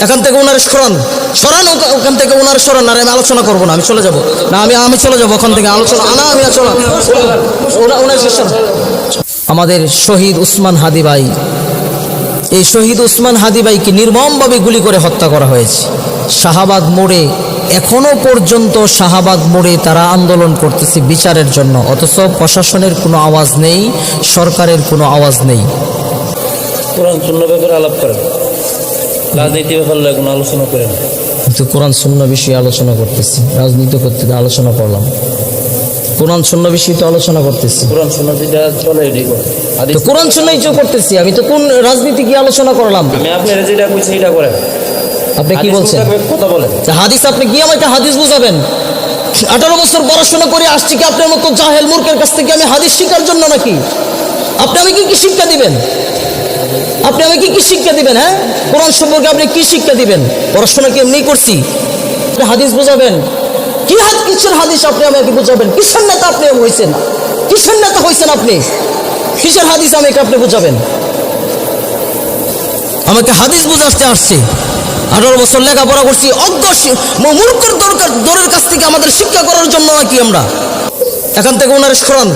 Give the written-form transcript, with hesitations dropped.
এখান থেকে ওনার সরান সরান, ওখান থেকে ওনার সরান। আর আমি আলোচনা করবো না, আমি চলে যাব না, আমি চলে যাবো ওখান থেকে। আলোচনা না, আমি ওনার সরান। আমাদের শহীদ উসমান হাদি ভাই, এই শহীদ উসমান হাদি ভাইকে নির্মমভাবে গুলি করে হত্যা করা হয়েছে শাহবাগ মোড়ে। এখনো পর্যন্ত শাহবাগ মোড়ে তারা আন্দোলন করতেছে বিচারের জন্য, অথচ প্রশাসনের কোনো আওয়াজ নেই, সরকারের কোনো আওয়াজ নেই। কোরআন সুন্নাহ ব্যাপারে আলাপ করেন, রাজনীতি ব্যাপারে কোনো আলোচনা করেন। কিন্তু কোরআন সুন্নাহ বিষয়ে আলোচনা করতেছি, রাজনীতি করতে আলোচনা করলাম, কোরআন সুন্নাহ বিষয়ে তো আলোচনা করতেছি। কোরআন সুন্নাহ যেটা চলে এটাই করেন, তো কোরআন সুন্নাহই তো করতেছি, আমি তো কোন রাজনীতি কি আলোচনা করলাম? আমি আপনার যেটা কইছি এটা করেন। আপনি কি বলছেন? কথা বলেন হাদিস, আপনি কি আমাকে হাদিস বুঝাবেন? 18 বছর পড়াশোনা করে আসছি কি আপনার মতো জাহেল মূর্খের কাছ থেকে আমি হাদিস শিখার জন্য নাকি? আপনি আমাকে কি শিক্ষা দিবেন? আপনি আমাকে কি শিক্ষা দিবেন? হ্যাঁ, কোরআন সম্পর্কে আপনি কি শিক্ষা দিবেন? পড়াশোনা কি এমনি করছি? আপনি হাদিস বুঝাবেন? কি কিসের হাদিস আপনি আমাকে বুঝাবেন? কিসের নেতা আপনি হয়েছেন? কিসের নেতা হয়েছেন আপনি? কিসের হাদিস আমাকে আপনি বুঝাবেন? আমাকে হাদিস বুঝাতে আসছে। 18 বছর লেখাপড়া করছি, অজ্ঞ মূর্খের দরের কাছ থেকে আমাদের শিক্ষা করার জন্য নাকি আমরা? এখান থেকে ওনার সরান।